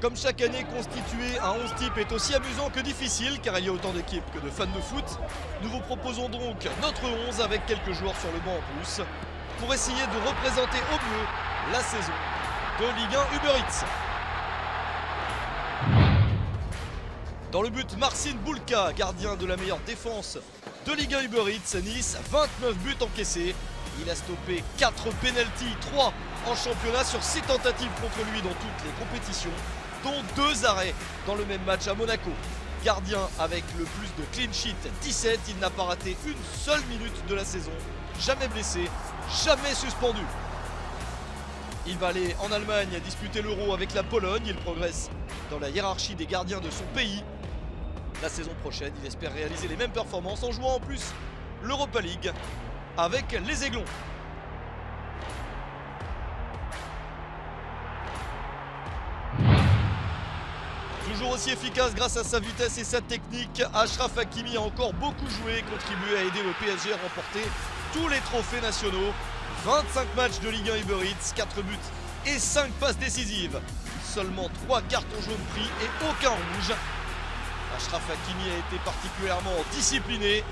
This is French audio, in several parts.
Comme chaque année, constituer un 11 type est aussi amusant que difficile car il y a autant d'équipes que de fans de foot. Nous vous proposons donc notre 11 avec quelques joueurs sur le banc en plus pour essayer de représenter au mieux la saison de Ligue 1 Uber Eats. Dans le but, Marcin Bulka, gardien de la meilleure défense de Ligue 1 Uber Eats. Nice, 29 buts encaissés. Il a stoppé 4 pénaltys, 3 en championnat sur 6 tentatives contre lui dans toutes les compétitions, dont 2 arrêts dans le même match à Monaco. Gardien avec le plus de clean sheet, 17, il n'a pas raté une seule minute de la saison, jamais blessé, jamais suspendu. Il va aller en Allemagne disputer l'Euro avec la Pologne, il progresse dans la hiérarchie des gardiens de son pays. La saison prochaine, il espère réaliser les mêmes performances en jouant en plus l'Europa League avec les Aiglons. Toujours aussi efficace grâce à sa vitesse et sa technique, Achraf Hakimi a encore beaucoup joué et contribué à aider le PSG à remporter tous les trophées nationaux. 25 matchs de Ligue 1 Uber Eats, 4 buts et 5 passes décisives. Seulement 3 cartons jaunes pris et aucun rouge. Achraf Hakimi a été particulièrement discipliné.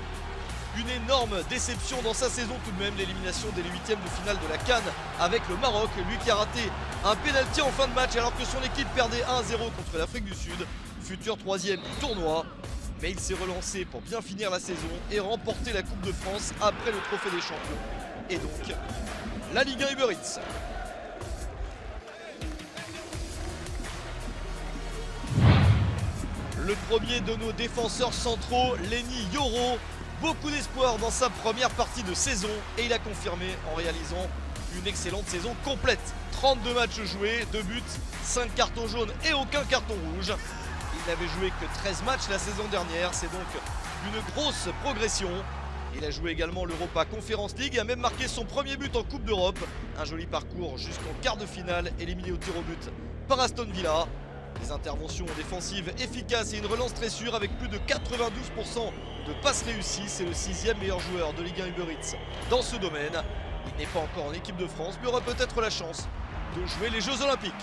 Une énorme déception dans sa saison tout de même, l'élimination dès les huitièmes de finale de la CAN avec le Maroc, lui qui a raté un pénalty en fin de match alors que son équipe perdait 1-0 contre l'Afrique du Sud, futur 3e du tournoi. Mais il s'est relancé pour bien finir la saison et remporter la Coupe de France après le Trophée des Champions et donc la Ligue 1 Uber Eats. Le premier de nos défenseurs centraux, Lenny Yoro. Beaucoup d'espoir dans sa première partie de saison et il a confirmé en réalisant une excellente saison complète. 32 matchs joués, 2 buts, 5 cartons jaunes et aucun carton rouge. Il n'avait joué que 13 matchs la saison dernière, c'est donc une grosse progression. Il a joué également l'Europa Conference League et a même marqué son premier but en Coupe d'Europe. Un joli parcours jusqu'en quart de finale, éliminé au tir au but par Aston Villa. Des interventions défensives efficaces et une relance très sûre avec plus de 92% de passes réussies. C'est le 6e meilleur joueur de Ligue 1 Uber Eats dans ce domaine. Il n'est pas encore en équipe de France, mais aura peut-être la chance de jouer les Jeux Olympiques.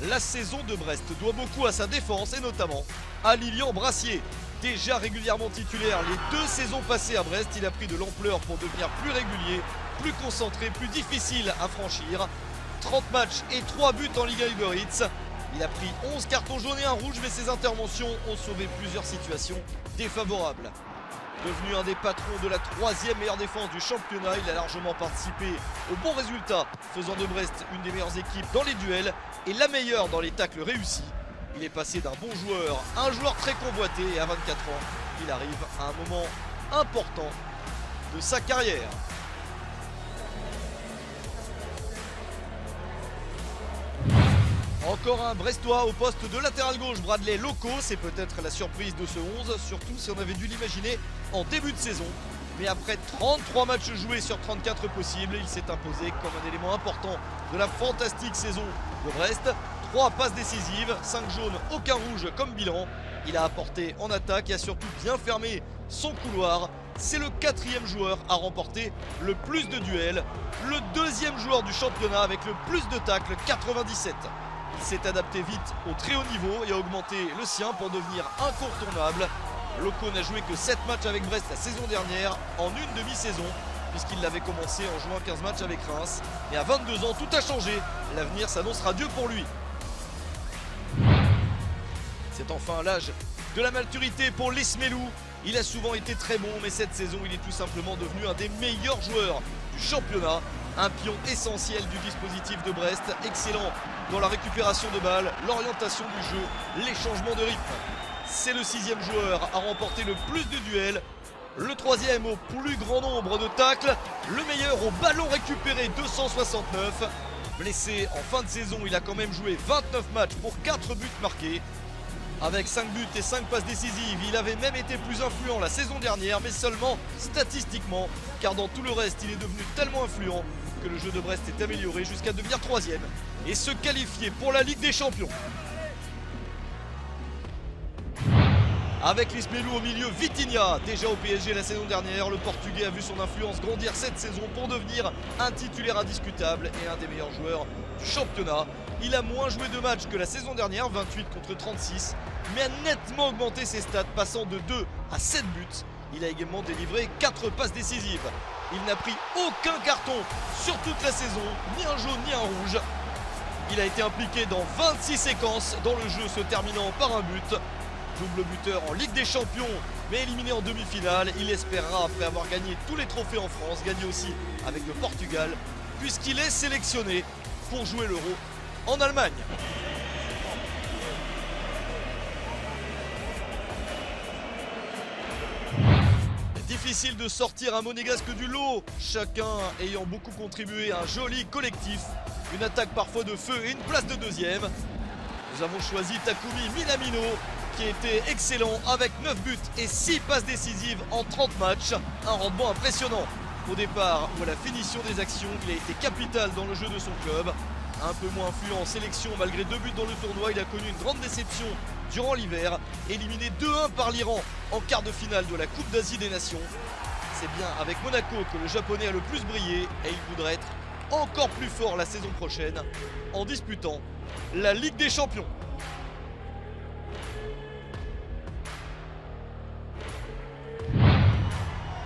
La saison de Brest doit beaucoup à sa défense et notamment à Lilian Brassier. Déjà régulièrement titulaire les 2 saisons passées à Brest, il a pris de l'ampleur pour devenir plus régulier, plus concentré, plus difficile à franchir. 30 matchs et 3 buts en Ligue 1 Uber Eats. Il a pris 11 cartons jaunes et un rouge, mais ses interventions ont sauvé plusieurs situations défavorables. Devenu un des patrons de la 3e meilleure défense du championnat, il a largement participé aux bons résultats, faisant de Brest une des meilleures équipes dans les duels et la meilleure dans les tacles réussis. Il est passé d'un bon joueur à un joueur très convoité et à 24 ans, il arrive à un moment important de sa carrière. Encore un Brestois au poste de latéral gauche, Bradley Loco, c'est peut-être la surprise de ce 11, surtout si on avait dû l'imaginer en début de saison. Mais après 33 matchs joués sur 34 possibles, il s'est imposé comme un élément important de la fantastique saison de Brest. 3 passes décisives, 5 jaunes, aucun rouge comme bilan. Il a apporté en attaque et a surtout bien fermé son couloir. C'est le 4e joueur à remporter le plus de duels, le 2e joueur du championnat avec le plus de tacles, 97. Il s'est adapté vite au très haut niveau et a augmenté le sien pour devenir incontournable. Loco n'a joué que 7 matchs avec Brest la saison dernière en une demi-saison puisqu'il l'avait commencé en jouant 15 matchs avec Reims. Et à 22 ans, tout a changé. L'avenir s'annonce radieux pour lui. C'est enfin l'âge de la maturité pour l'Ismailou. Il a souvent été très bon, mais cette saison, il est tout simplement devenu un des meilleurs joueurs du championnat. Un pion essentiel du dispositif de Brest, excellent dans la récupération de balles, l'orientation du jeu, les changements de rythme. C'est le 6e joueur à remporter le plus de duels, le 3e au plus grand nombre de tacles, le meilleur au ballon récupéré, 269. Blessé en fin de saison, il a quand même joué 29 matchs pour 4 buts marqués. Avec 5 buts et 5 passes décisives, il avait même été plus influent la saison dernière, mais seulement statistiquement, car dans tout le reste, il est devenu tellement influent que le jeu de Brest est amélioré jusqu'à devenir 3e et se qualifier pour la Ligue des Champions. Avec l'Ismailou au milieu, Vitinha, déjà au PSG la saison dernière, le Portugais a vu son influence grandir cette saison pour devenir un titulaire indiscutable et un des meilleurs joueurs du championnat. Il a moins joué de matchs que la saison dernière, 28 contre 36, mais a nettement augmenté ses stats, passant de 2 à 7 buts. Il a également délivré 4 passes décisives. Il n'a pris aucun carton sur toute la saison, ni un jaune ni un rouge. Il a été impliqué dans 26 séquences dans le jeu se terminant par un but. Double buteur en Ligue des Champions, mais éliminé en demi-finale. Il espérera, après avoir gagné tous les trophées en France, gagner aussi avec le Portugal, puisqu'il est sélectionné pour jouer l'Euro en Allemagne. Difficile de sortir un monégasque du lot, chacun ayant beaucoup contribué à un joli collectif. Une attaque parfois de feu et une place de deuxième. Nous avons choisi Takumi Minamino, qui était excellent avec 9 buts et 6 passes décisives en 30 matchs. Un rendement impressionnant. Au départ ou à la finition des actions, il a été capital dans le jeu de son club. Un peu moins influent en sélection malgré 2 buts dans le tournoi, il a connu une grande déception durant l'hiver, éliminé 2-1 par l'Iran en quart de finale de la Coupe d'Asie des Nations. C'est bien avec Monaco que le Japonais a le plus brillé et il voudrait être encore plus fort la saison prochaine en disputant la Ligue des Champions.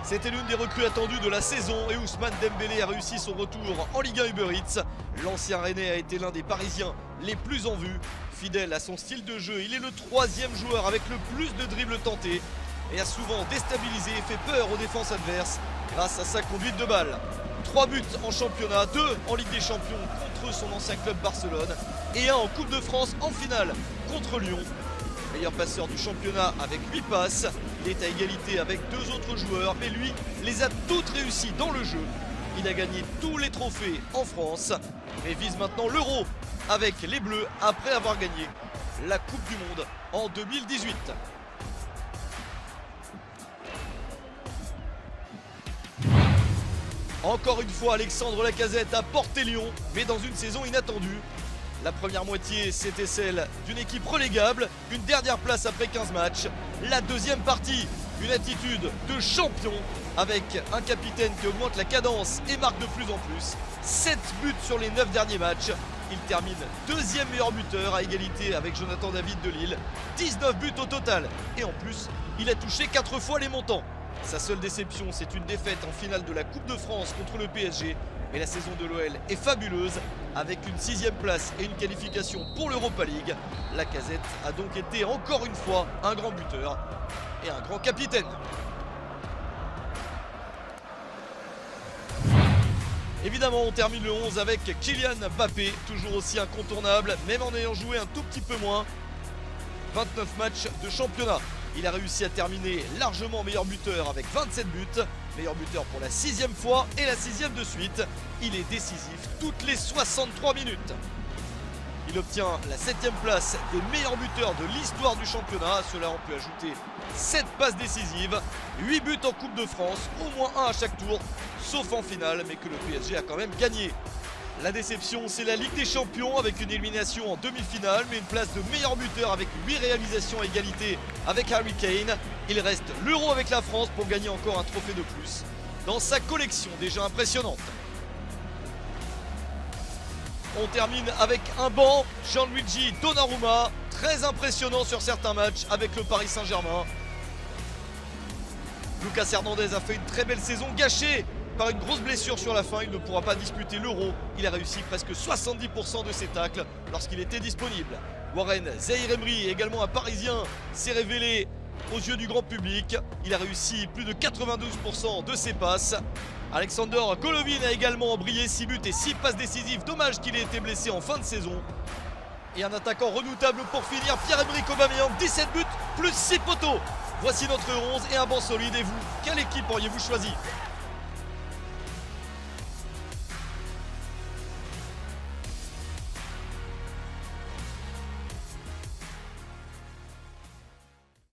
C'était l'une des recrues attendues de la saison et Ousmane Dembélé a réussi son retour en Ligue 1 Uber Eats. L'ancien Rennais a été l'un des Parisiens les plus en vue. Fidèle à son style de jeu, il est le 3e joueur avec le plus de dribbles tentés et a souvent déstabilisé et fait peur aux défenses adverses grâce à sa conduite de balle. 3 buts en championnat, 2 en Ligue des Champions contre son ancien club Barcelone et 1 en Coupe de France en finale contre Lyon. Meilleur passeur du championnat avec 8 passes. Il est à égalité avec 2 autres joueurs, mais lui les a toutes réussies dans le jeu. Il a gagné tous les trophées en France, mais vise maintenant l'Euro avec les Bleus après avoir gagné la Coupe du Monde en 2018. Encore une fois, Alexandre Lacazette a porté Lyon, mais dans une saison inattendue. La première moitié, c'était celle d'une équipe relégable, une dernière place après 15 matchs. La deuxième partie, une attitude de champion avec un capitaine qui augmente la cadence et marque de plus en plus. 7 buts sur les 9 derniers matchs. Il termine 2e meilleur buteur à égalité avec Jonathan David de Lille. 19 buts au total. Et en plus, il a touché 4 fois les montants. Sa seule déception, c'est une défaite en finale de la Coupe de France contre le PSG. Mais la saison de l'OL est fabuleuse, avec une 6e place et une qualification pour l'Europa League. Lacazette a donc été encore une fois un grand buteur et un grand capitaine. Évidemment, on termine le 11 avec Kylian Mbappé, toujours aussi incontournable, même en ayant joué un tout petit peu moins. 29 matchs de championnat. Il a réussi à terminer largement meilleur buteur avec 27 buts. Meilleur buteur pour la 6e fois et la 6e de suite. Il est décisif toutes les 63 minutes. Il obtient la 7e place des meilleurs buteurs de l'histoire du championnat. À cela, on peut ajouter 7 passes décisives, 8 buts en Coupe de France, au moins 1 à chaque tour, sauf en finale, mais que le PSG a quand même gagné. La déception, c'est la Ligue des Champions avec une élimination en demi-finale, mais une place de meilleur buteur avec 8 réalisations à égalité avec Harry Kane. Il reste l'Euro avec la France pour gagner encore un trophée de plus dans sa collection déjà impressionnante. On termine avec un banc, Gianluigi Donnarumma, très impressionnant sur certains matchs avec le Paris Saint-Germain. Lucas Hernandez a fait une très belle saison gâchée par une grosse blessure sur la fin, il ne pourra pas disputer l'Euro. Il a réussi presque 70% de ses tacles lorsqu'il était disponible. Warren Zaïre-Emery, également un Parisien, s'est révélé aux yeux du grand public. Il a réussi plus de 92% de ses passes. Alexander Golovin a également brillé, 6 buts et 6 passes décisives. Dommage qu'il ait été blessé en fin de saison. Et un attaquant redoutable pour finir, Pierre-Emerick Aubameyang, 17 buts plus 6 poteaux. Voici notre 11 et un banc solide. Et vous, quelle équipe auriez-vous choisi ?